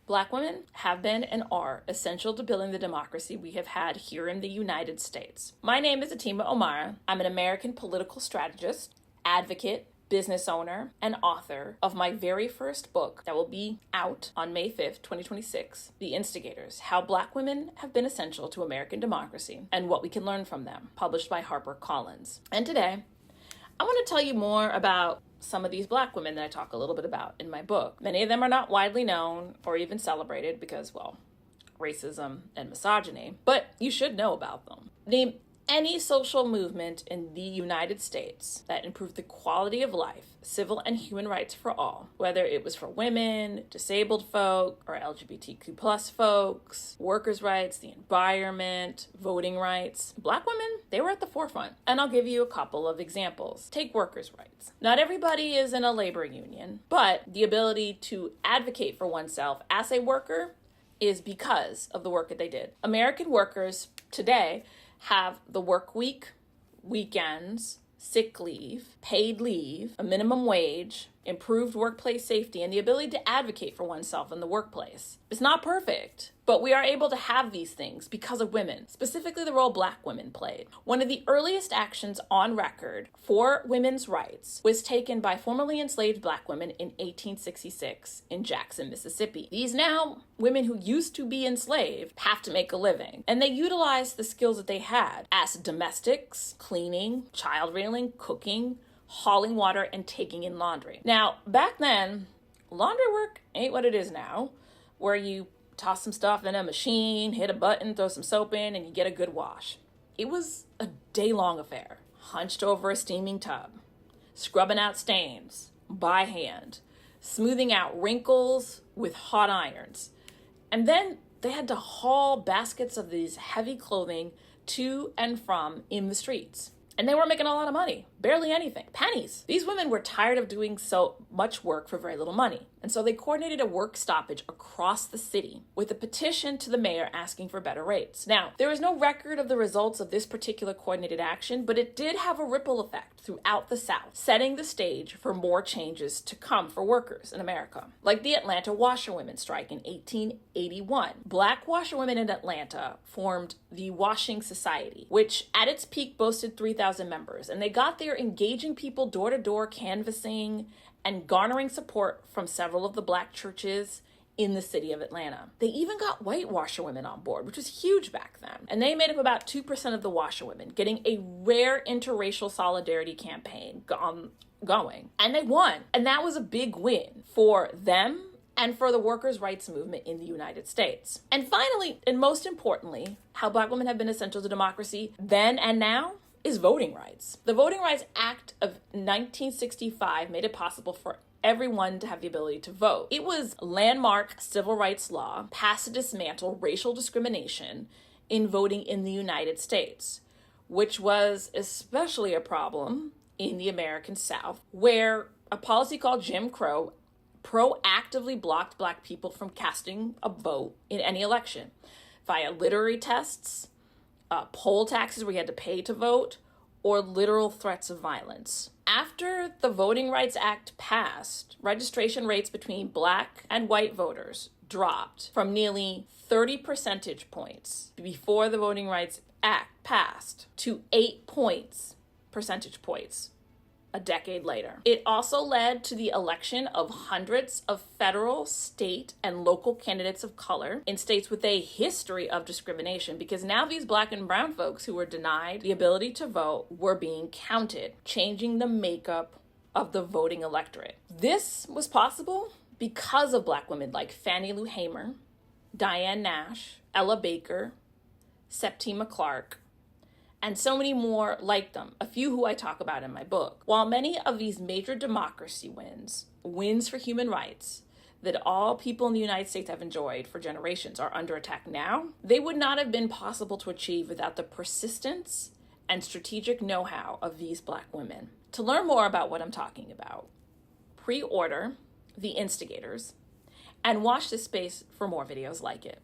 Black women have been and are essential to building the democracy we have had here in the United States. My name is Atima Omara. I'm an American political strategist, advocate, business owner, and author of my very first book that will be out on May 5th, 2026, The Instigators, How Black Women Have Been Essential to American Democracy and What We Can Learn from Them, published by HarperCollins. And today, I want to tell you more about some of these Black women that I talk a little bit about in my book. Many of them are not widely known or even celebrated because, well, racism and misogyny, but you should know about them. Name any social movement in the United States that improved the quality of life, civil and human rights for all, whether it was for women, disabled folk, or LGBTQ plus folks, workers' rights, the environment, voting rights. Black women, they were at the forefront. And I'll give you a couple of examples. Take workers' rights. Not everybody is in a labor union, but the ability to advocate for oneself as a worker is because of the work that they did. American workers today have the work week, weekends, sick leave, paid leave, a minimum wage, improved workplace safety, and the ability to advocate for oneself in the workplace. It's not perfect, but we are able to have these things because of women, specifically the role Black women played. One of the earliest actions on record for women's rights was taken by formerly enslaved Black women in 1866 in Jackson, Mississippi. These now women who used to be enslaved have to make a living, and they utilized the skills that they had as domestics, cleaning, child rearing, cooking, hauling water, and taking in laundry. Now, back then, laundry work ain't what it is now, where you toss some stuff in a machine, hit a button, throw some soap in, and you get a good wash. It was a day-long affair. Hunched over a steaming tub, scrubbing out stains by hand, smoothing out wrinkles with hot irons. And then they had to haul baskets of these heavy clothing to and from in the streets. And they weren't making a lot of money, barely anything, pennies. These women were tired of doing so much work for very little money. And so they coordinated a work stoppage across the city with a petition to the mayor asking for better rates. Now, there is no record of the results of this particular coordinated action, but it did have a ripple effect throughout the South, setting the stage for more changes to come for workers in America. Like the Atlanta washerwomen strike in 1881. Black washerwomen in Atlanta formed the Washing Society, which at its peak boasted 3,000 members. And they got there engaging people door to door, canvassing, and garnering support from several of the Black churches in the city of Atlanta. They even got white washerwomen on board, which was huge back then. And they made up about 2% of the washerwomen, getting a rare interracial solidarity campaign going. And they won. And that was a big win for them and for the workers' rights movement in the United States. And finally, and most importantly, how Black women have been essential to democracy then and now is voting rights. The Voting Rights Act of 1965 made it possible for everyone to have the ability to vote. It was a landmark civil rights law passed to dismantle racial discrimination in voting in the United States, which was especially a problem in the American South, where a policy called Jim Crow proactively blocked Black people from casting a vote in any election via literary tests, poll taxes where you had to pay to vote, or literal threats of violence. After the Voting Rights Act passed, registration rates between Black and white voters dropped from nearly 30 percentage points before the Voting Rights Act passed to 8 percentage points a decade later. It also led to the election of hundreds of federal, state, and local candidates of color in states with a history of discrimination, because now these Black and brown folks who were denied the ability to vote were being counted, changing the makeup of the voting electorate. This was possible because of Black women like Fannie Lou Hamer, Diane Nash, Ella Baker, Septima Clark, and so many more like them, a few who I talk about in my book. While many of these major democracy wins for human rights that all people in the United States have enjoyed for generations are under attack now, they would not have been possible to achieve without the persistence and strategic know-how of these Black women. To learn more about what I'm talking about, pre-order The Instigators and watch this space for more videos like it.